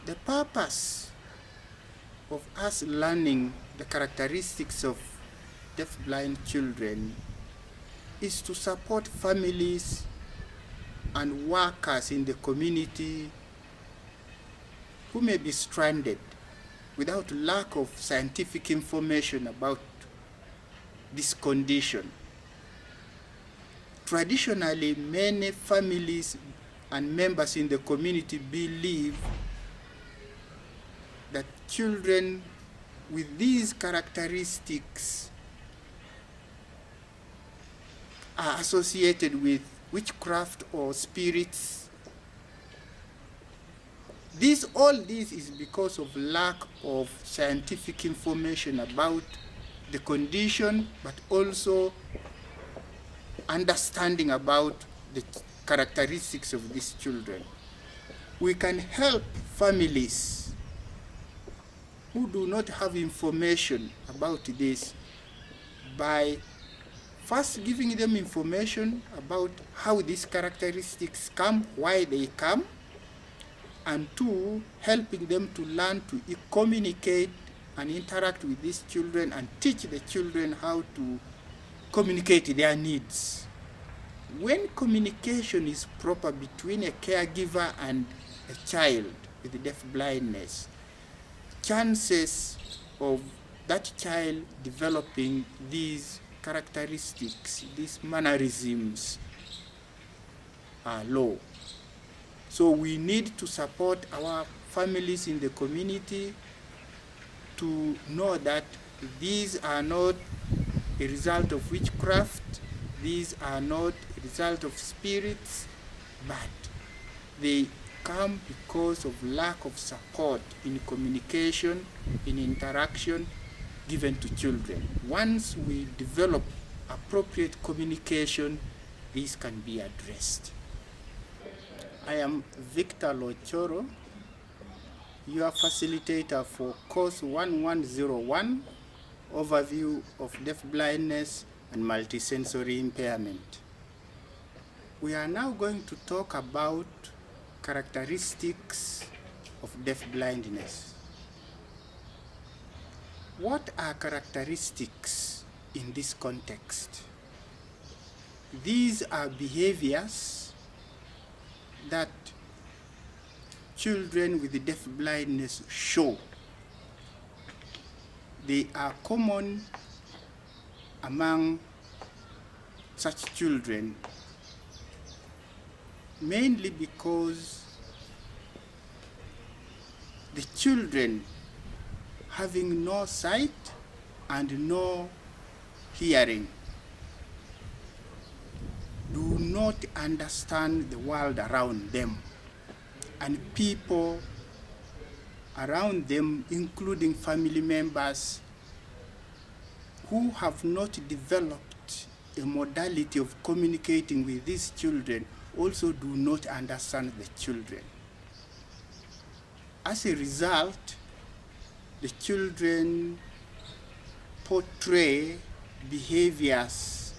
The purpose of us learning the characteristics of deaf-blind children is to support families and workers in the community who may be stranded without lack of scientific information about this condition. Traditionally, many families and members in the community believe that children with these characteristics are associated with witchcraft or spirits. All this is because of lack of scientific information about the condition, but also understanding about the characteristics of these children. We can help families who do not have information about this by first giving them information about how these characteristics come, why they come, and two, helping them to learn to communicate and interact with these children and teach the children how to communicate their needs. When communication is proper between a caregiver and a child with deaf blindness, chances of that child developing these characteristics, these mannerisms, are low. So we need to support our families in the community to know that these are not a result of witchcraft, these are not a result of spirits, but they come because of lack of support in communication, in interaction given to children. Once we develop appropriate communication, these can be addressed. I am Victor Lochoro, your facilitator for course 1101, Overview of Deaf Blindness and Multisensory Impairment. We are now going to talk about characteristics of deaf blindness. What are characteristics in this context? These are behaviors that children with deaf blindness show. They are common among such children, mainly because the children having no sight and no hearing do not understand the world around them, and people around them, including family members who have not developed a modality of communicating with these children, also do not understand the children. As a result, the children portray behaviors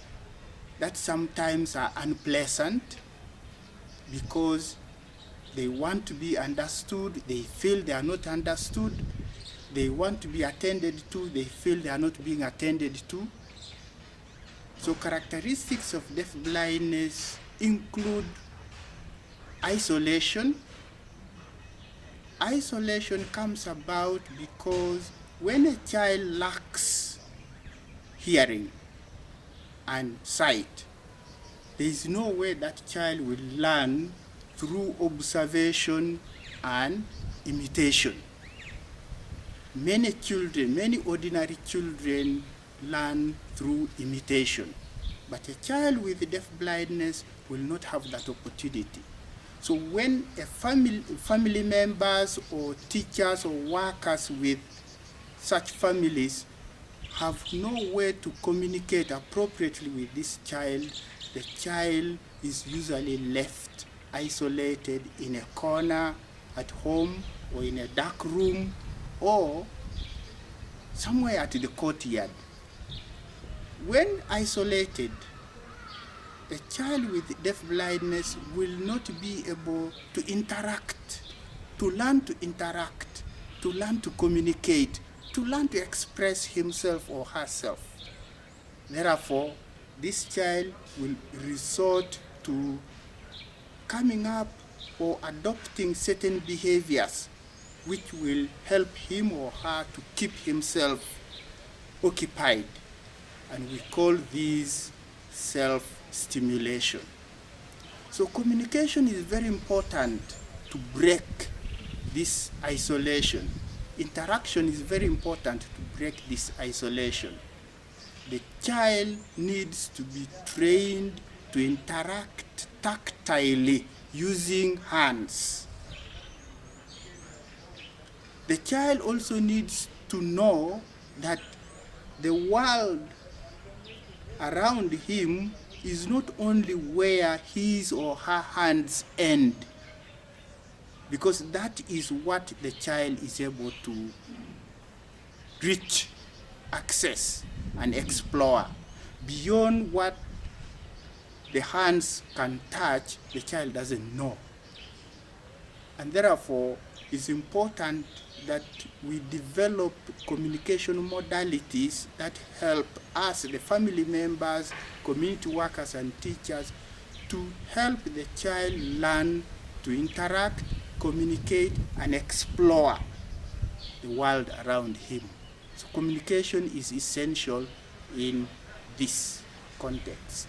that sometimes are unpleasant because they want to be understood, they feel they are not understood, they want to be attended to, they feel they are not being attended to. So characteristics of deaf blindness include isolation. Isolation comes about because when a child lacks hearing and sight, there is no way that child will learn through observation and imitation. Many children, many ordinary children learn through imitation, but a child with deaf blindness will not have that opportunity. So when a family members or teachers or workers with such families have no way to communicate appropriately with this child, the child is usually left isolated in a corner at home or in a dark room or somewhere at the courtyard. When isolated, a child with deaf blindness will not be able to interact to learn to interact, to learn to communicate, to learn to express himself or herself. Therefore, this child will resort to coming up or adopting certain behaviors which will help him or her to keep himself occupied. And we call these self-stimulation. So communication is very important to break this isolation. Interaction is very important to break this isolation. The child needs to be trained to interact tactilely using hands. The child also needs to know that the world around him is not only where his or her hands end, because that is what the child is able to reach, access, and explore. Beyond what the hands can touch, the child doesn't know. And therefore, it's important that we develop communication modalities that help us, the family members, community workers, and teachers, to help the child learn to interact, communicate, and explore the world around him. So communication is essential in this context.